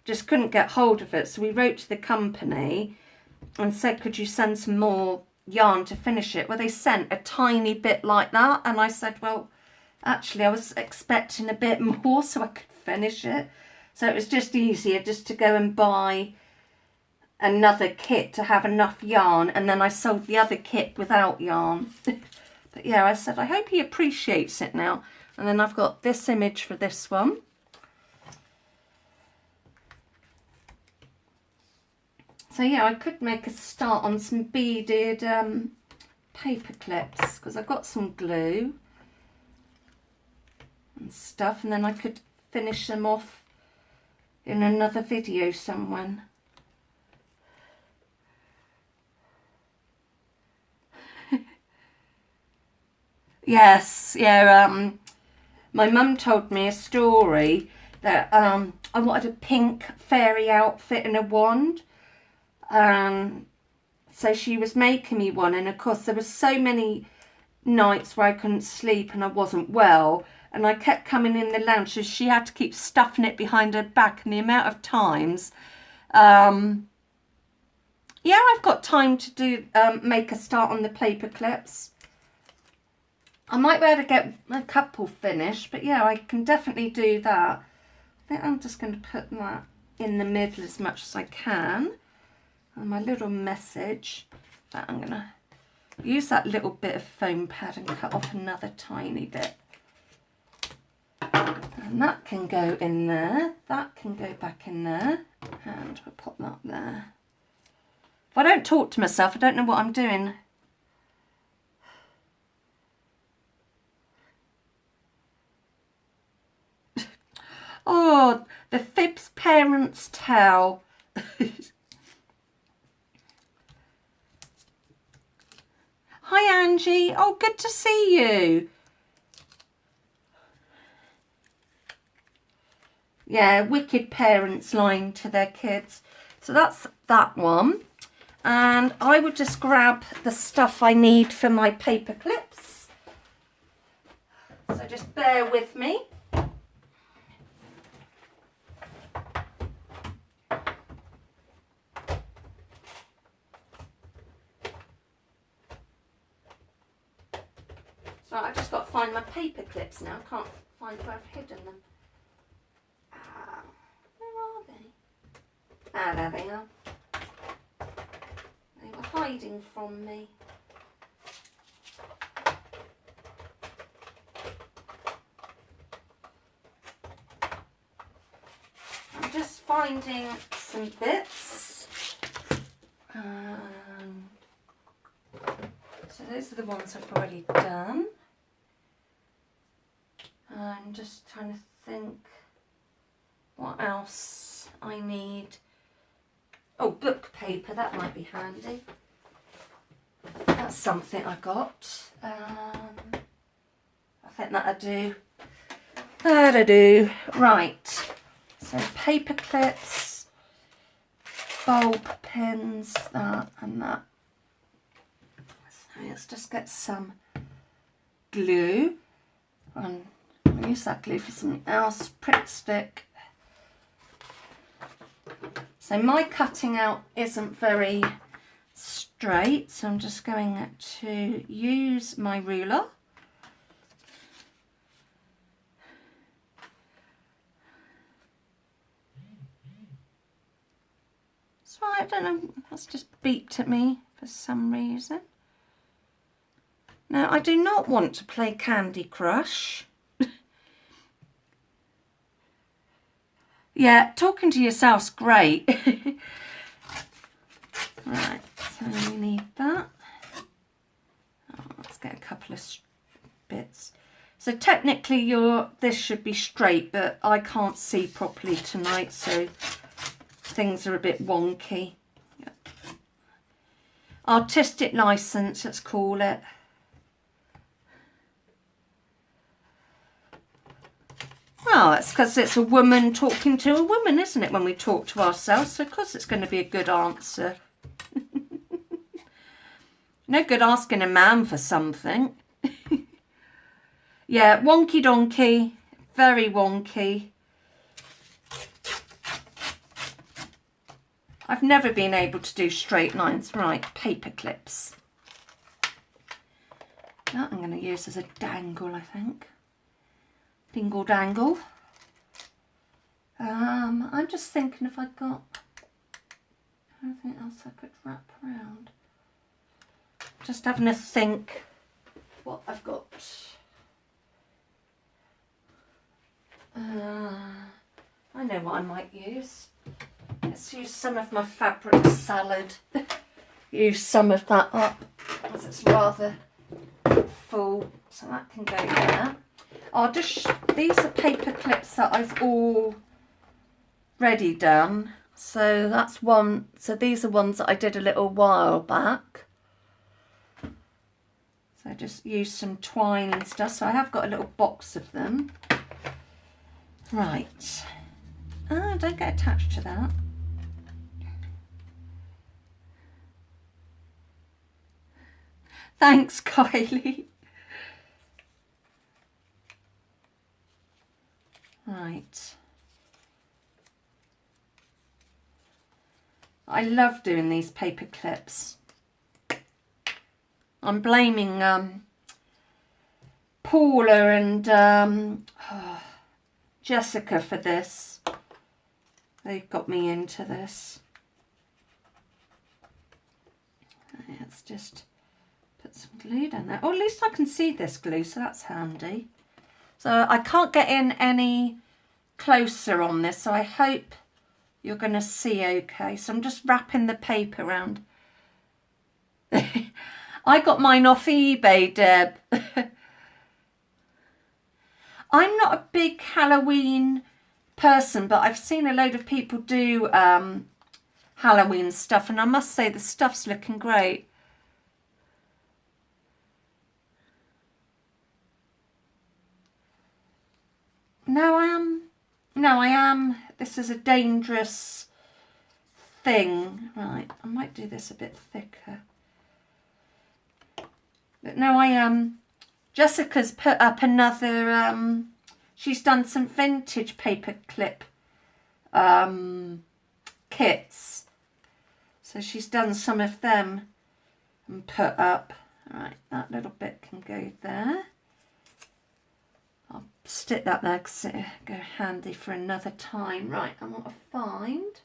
Speaker 1: just couldn't get hold of it. So we wrote to the company and said, could you send some more yarn to finish it? Well, they sent a tiny bit like that, and I said, well, actually I was expecting a bit more so I could finish it. So it was just easier just to go and buy another kit to have enough yarn, and then I sold the other kit without yarn. But yeah, I said, I hope he appreciates it now. And then I've got this image for this one. So yeah, I could make a start on some beaded paper clips, because I've got some glue and stuff, and then I could finish them off in another video somewhere. Yes, yeah, my mum told me a story that I wanted a pink fairy outfit and a wand. So she was making me one, and of course there were so many nights where I couldn't sleep and I wasn't well, and I kept coming in the lounge, so she had to keep stuffing it behind her back, and the amount of times yeah, I've got time to do make a start on the paper clips. I might be able to get a couple finished, but yeah, I can definitely do that. I think I'm just going to put that in the middle as much as I can. And my little message, that I'm going to use that little bit of foam pad and cut off another tiny bit. And that can go in there, that can go back in there, and we'll pop that there. If I don't talk to myself, I don't know what I'm doing. Oh, the Fibs Parents Towel. Hi Angie, oh good to see you. Yeah, wicked parents lying to their kids. So that's that one. And I would just grab the stuff I need for my paper clips. So just bear with me. So I just got to find my paper clips now. I can't find where I've hidden them. Where are they? Ah, there they are. They were hiding from me. finding some bits. So those are the ones I've already done. I'm just trying to think what else I need. Oh, book paper, that might be handy. That's something I got. I think that'll do. That'll do. Right. So paper clips, bulb pins, that and that. So let's just get some glue. And I'll use that glue for something else. Prick stick. So my cutting out isn't very straight, so I'm just going to use my ruler. So I don't know, that's just beeped at me for some reason. Now I do not want to play Candy Crush. Yeah, talking to yourself's great. Right, so we need that. Oh, let's get a couple of bits. So technically this should be straight, but I can't see properly tonight, so things are a bit wonky. Yep. Artistic license, let's call it. Well, it's because it's a woman talking to a woman, isn't it, when we talk to ourselves? So of course it's going to be a good answer. No good asking a man for something. Yeah, wonky donkey, very wonky. I've never been able to do straight lines. Right, paper clips. That I'm going to use as a dangle, I think. Dingle dangle. I'm just thinking if I've got anything else I could wrap around. Just having a think what I've got. I know what I might use. Let's use some of my fabric salad. Use some of that up as it's rather full, so that can go there. I'll just, these are paper clips that I've already done. So that's one, so these are ones that I did a little while back. So I just use some twine and stuff. So I have got a little box of them. Right. Oh, don't get attached to that. Thanks, Kylie. Right. I love doing these paper clips. I'm blaming Paula and Jessica for this. They've got me into this. Let's just put some glue down there. Oh, at least I can see this glue, so that's handy. So I can't get in any closer on this, so I hope you're going to see okay. So I'm just wrapping the paper around. I got mine off eBay, Deb. I'm not a big Halloween person, but I've seen a load of people do Halloween stuff, and I must say the stuff's looking great. No, I am. This is a dangerous thing. Right, I might do this a bit thicker. But no, I am. Jessica's put up another, she's done some vintage paper clip kits. So she's done some of them and put up. Right, that little bit can go there. I'll stick that there because it'll go handy for another time. Right, I want to find.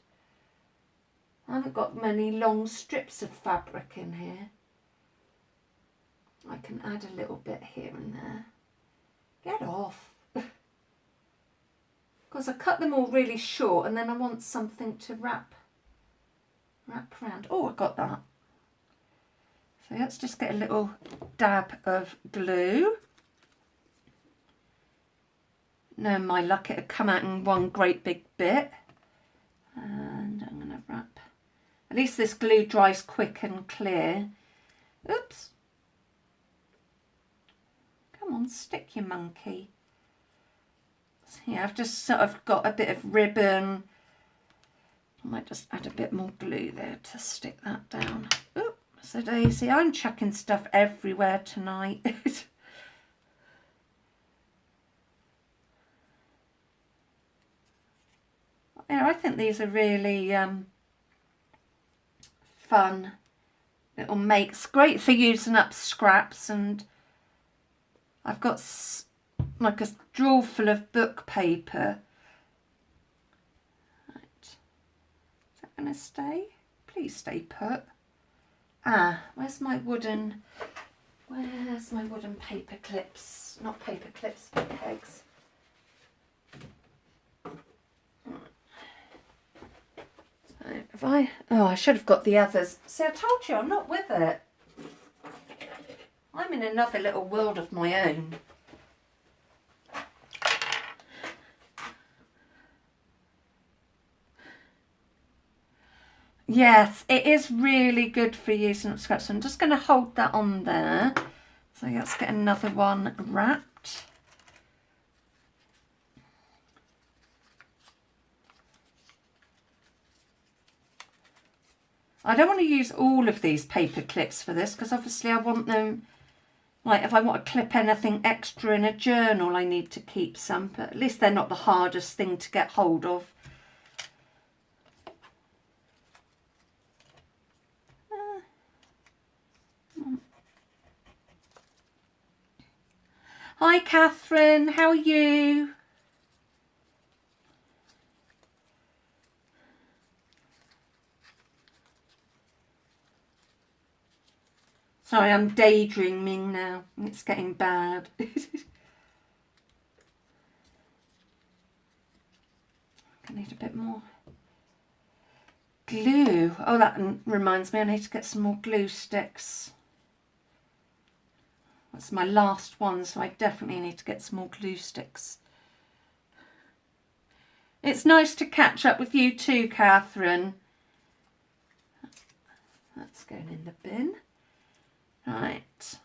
Speaker 1: I haven't got many long strips of fabric in here. I can add a little bit here and there. Get off. Because I cut them all really short and then I want something to wrap around. Oh, I got that. So let's just get a little dab of glue. No, my luck, it'll come out in one great big bit. And I'm going to wrap. At least this glue dries quick and clear. Oops. Come on, stick, you monkey. So yeah, I've just sort of got a bit of ribbon. I might just add a bit more glue there to stick that down. Oops, so Daisy, I'm chucking stuff everywhere tonight. Yeah, I think these are really fun little makes. Great for using up scraps, and I've got like a drawer full of book paper. Right. Is that going to stay? Please stay put. Ah, where's my wooden paper clips? Not paper clips, but pegs. I should have got the others. See, I told you, I'm not with it. I'm in another little world of my own. Yes, it is really good for using up scraps. So I'm just going to hold that on there. So let's get another one wrapped. I don't want to use all of these paper clips for this because obviously I want them, like if I want to clip anything extra in a journal I need to keep some, but at least they're not the hardest thing to get hold of. Hi Catherine, how are you? Sorry, I'm daydreaming now. It's getting bad. I need a bit more glue. Oh, that reminds me, I need to get some more glue sticks. That's my last one, so I definitely need to get some more glue sticks. It's nice to catch up with you too, Catherine. That's going in the bin. Right,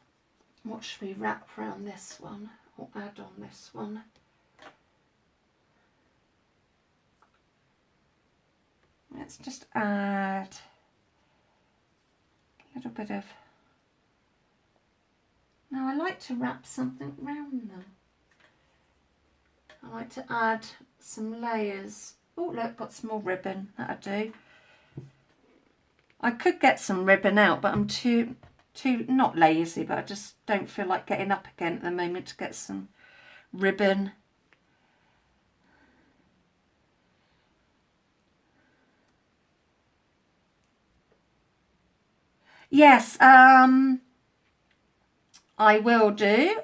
Speaker 1: what should we wrap around this one or add on this one? Let's just add a little bit of... Now I like to wrap something around them. I like to add some layers. Oh look, got some more ribbon, that'll do. I could get some ribbon out, but I'm too not lazy, but I just don't feel like getting up again at the moment to get some ribbon. Yes, I will do.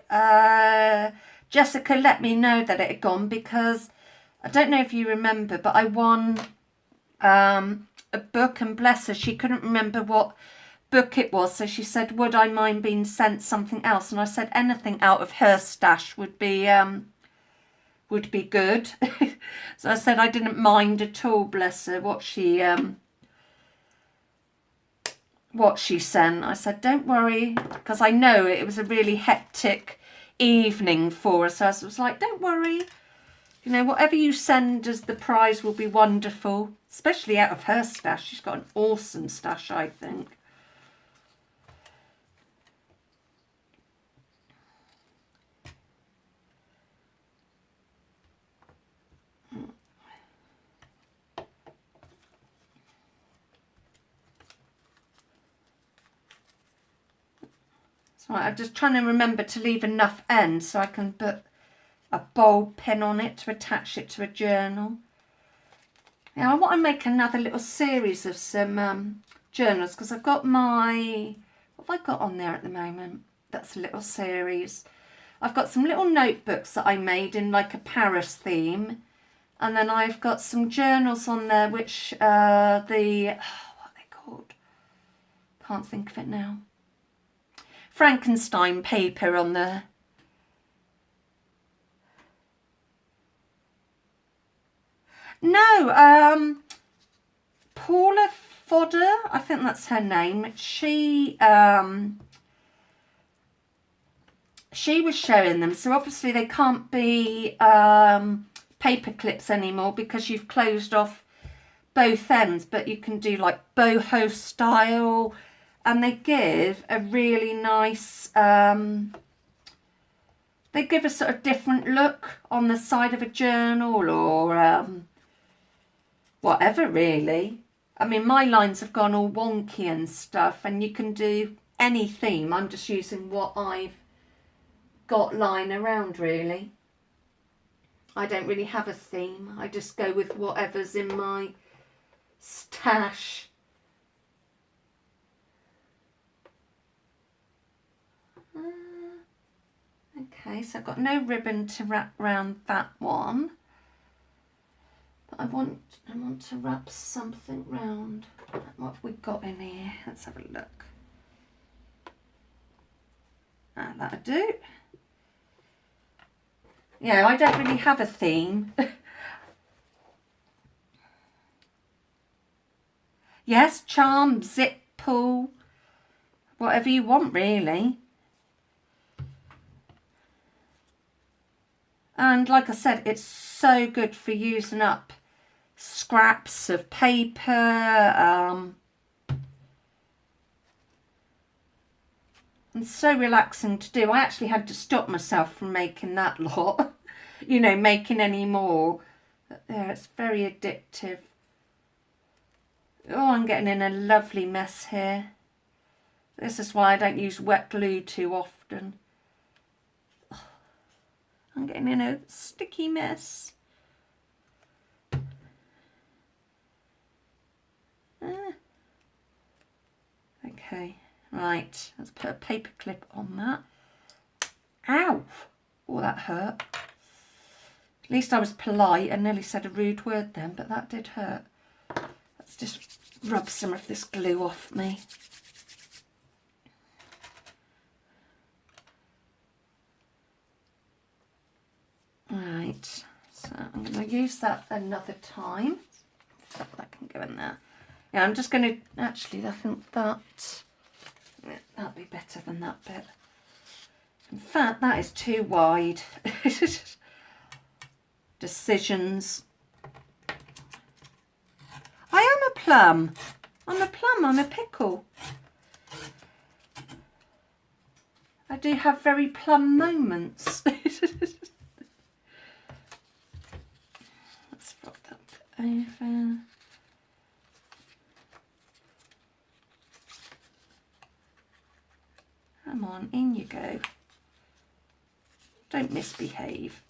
Speaker 1: Jessica let me know that it had gone because I don't know if you remember, but I won a book, and bless her, she couldn't remember what book it was, so she said would I mind being sent something else, and I said anything out of her stash would be good. So I said I didn't mind at all, bless her, what she sent. I said don't worry, because I know it was a really hectic evening for us, so I was like don't worry, you know, whatever you send as the prize will be wonderful, especially out of her stash. She's got an awesome stash, I think. So I'm just trying to remember to leave enough ends so I can put a bold pin on it to attach it to a journal. Now I want to make another little series of some journals, because I've got my, what have I got on there at the moment? That's a little series. I've got some little notebooks that I made in like a Paris theme, And then I've got some journals on there, which what are they called? Can't think of it now. Frankenstein paper on there. No, Paula Fodder, I think that's her name. She was showing them, so obviously they can't be paper clips anymore because you've closed off both ends, but you can do like boho style, and they give a really nice they give a sort of different look on the side of a journal or whatever really. I mean, my lines have gone all wonky and stuff, and you can do any theme. I'm just using what I've got lying around really. I don't really have a theme. I just go with whatever's in my stash. Okay, so I've got no ribbon to wrap around that one. But I want to wrap something round. What have we got in here? Let's have a look. Ah, that'll do. Yeah, I don't really have a theme. Yes, charm, zip, pull, whatever you want really. And like I said, it's so good for using up scraps of paper. And so relaxing to do. I actually had to stop myself from making that lot. You know, making any more. But yeah, it's very addictive. Oh, I'm getting in a lovely mess here. This is why I don't use wet glue too often. I'm getting in a sticky mess. Okay, right. Let's put a paper clip on that. Ow! Oh, that hurt. At least I was polite and nearly said a rude word then, but that did hurt. Let's just rub some of this glue off me. Right, so I'm going to use that another time. So that can go in there. Yeah, I'm just going to, actually, I think that, yeah, that'll be better than that bit. In fact, that is too wide. Decisions. I am a plum. I'm a plum, I'm a pickle. I do have very plum moments. Let's flip that over. Come on, in you go. Don't misbehave.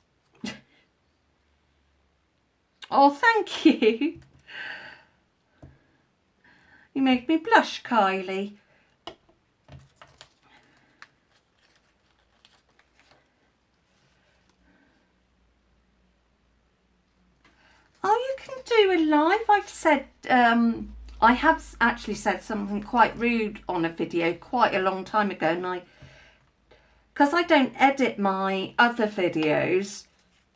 Speaker 1: Oh, thank you. You made me blush, Kylie. Oh, you can do a live. I've said, I have actually said something quite rude on a video quite a long time ago, and because I don't edit my other videos,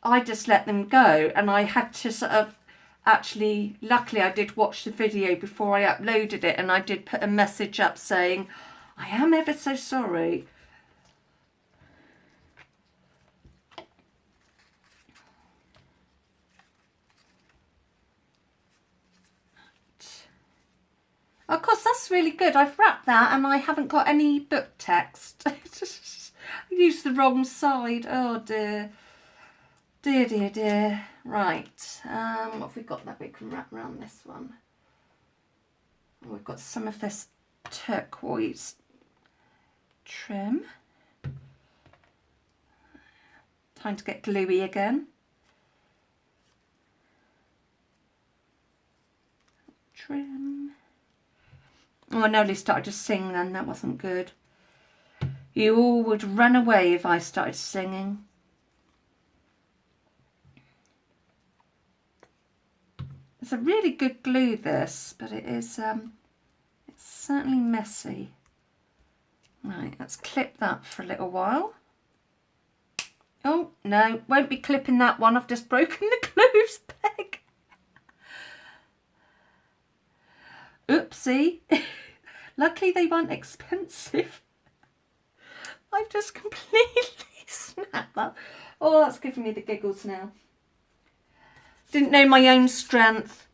Speaker 1: I just let them go, and I had to sort of actually, luckily I did watch the video before I uploaded it, and I did put a message up saying, I am ever so sorry. Of course, that's really good. I've wrapped that and I haven't got any book text. I used the wrong side. Oh dear. Dear, dear, dear. Right. What have we got that we can wrap around this one? We've got some of this turquoise trim. Time to get gluey again. Trim. Oh, I nearly started to sing then. That wasn't good. You all would run away if I started singing. It's a really good glue, this, but it is, it's certainly messy. Right, let's clip that for a little while. Oh, no, won't be clipping that one. I've just broken the glue's peg. Oopsie. Luckily they weren't expensive. I've just completely snapped that. Oh, that's giving me the giggles now. Didn't know my own strength.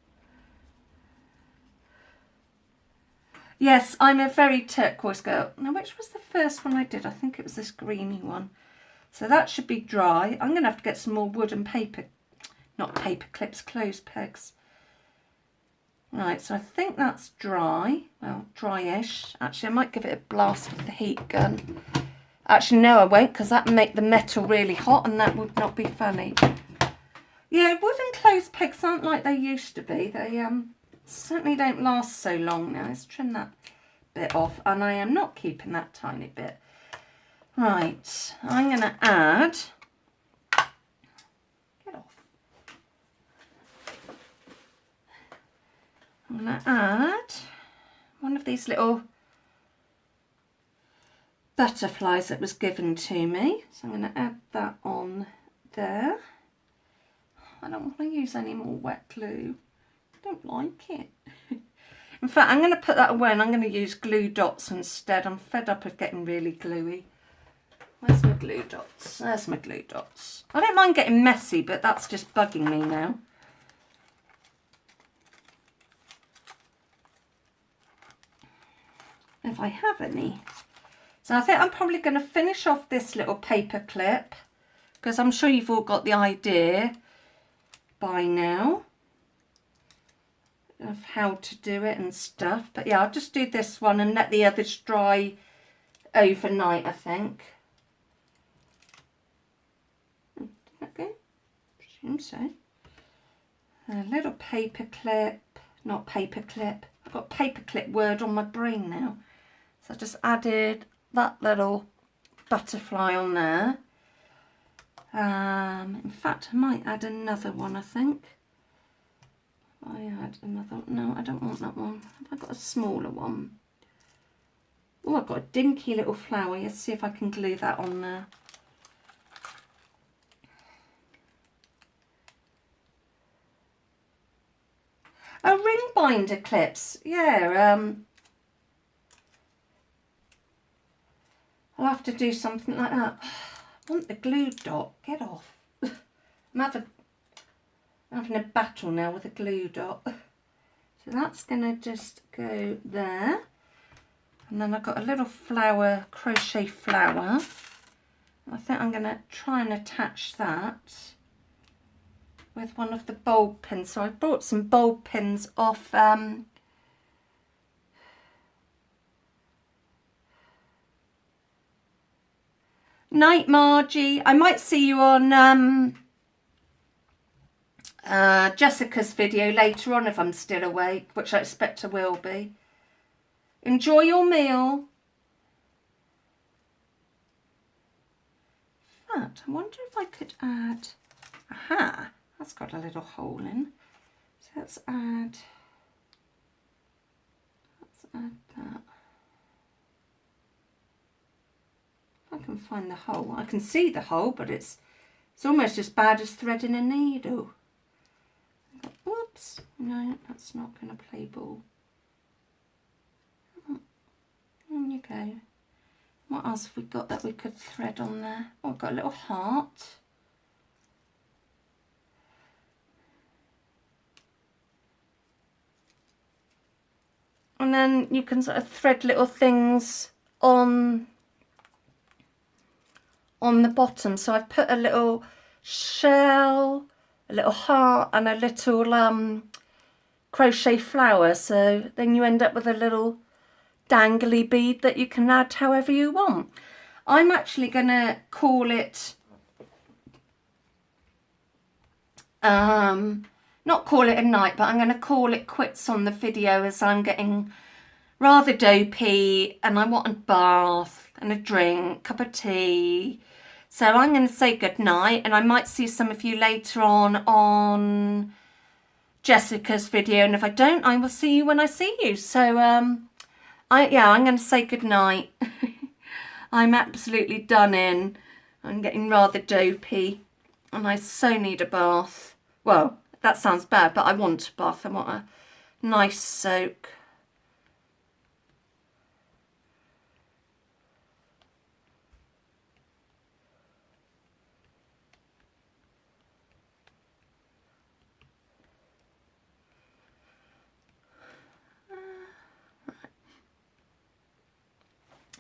Speaker 1: Yes, I'm a very turquoise girl. Now, which was the first one I did? I think it was this greeny one. So that should be dry. I'm going to have to get some more wood and paper. Not paper clips, clothes pegs. Right, so I think that's dry. Well, dry-ish. Actually, I might give it a blast with the heat gun. Actually, no, I won't, because that would make the metal really hot, and that would not be funny. Yeah, wooden clothes pegs aren't like they used to be. They certainly don't last so long now. Let's trim that bit off, and I am not keeping that tiny bit. Right, I'm going to add... Get off. I'm going to add one of these little butterflies that was given to me. So I'm going to add that on there. I don't want to use any more wet glue. I don't like it. In fact, I'm going to put that away and I'm going to use glue dots instead. I'm fed up of getting really gluey. Where's my glue dots? There's my glue dots. I don't mind getting messy, but that's just bugging me now. If I have any. So I think I'm probably going to finish off this little paper clip, because I'm sure you've all got the idea by now of how to do it and stuff. But yeah, I'll just do this one and let the others dry overnight, I think. Okay, presume so. A little paper clip, not paper clip. I've got paper clip word on my brain now. So I just added that little butterfly on there. In fact, I might add another one, I think. I add another, no, I don't want that one. Have I got a smaller one? Oh, I've got a dinky little flower. Let's see if I can glue that on there. Oh, ring binder clips. Yeah, I'll have to do something like that. I want the glue dot. Get off. I'm having a battle now with a glue dot. So that's going to just go there. And then I've got a little flower, crochet flower. I think I'm going to try and attach that with one of the bulb pins. So I bought some bulb pins off Night Margie. I might see you on Jessica's video later on if I'm still awake, which I expect I will be. Enjoy your meal. In fact, I wonder if I could add, aha, that's got a little hole in. So let's add that. If I can find the hole. I can see the hole, but it's almost as bad as threading a needle. Oops, no, that's not going to play ball. There you go. What else have we got that we could thread on there? Oh, I've got a little heart. And then you can sort of thread little things on the bottom. So I've put a little shell, a little heart and a little crochet flower. So then you end up with a little dangly bead that you can add however you want. I'm actually going to call it, not call it a night, but I'm going to call it quits on the video as I'm getting rather dopey and I want a bath and a drink, cup of tea. So I'm going to say good night, and I might see some of you later on Jessica's video, and if I don't, I will see you when I see you. So I'm going to say good night. I'm absolutely done in. I'm getting rather dopey and I so need a bath. Well, that sounds bad, but I want a bath. I want a nice soak.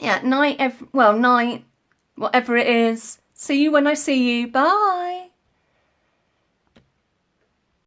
Speaker 1: Yeah, night, night, whatever it is. See you when I see you. Bye.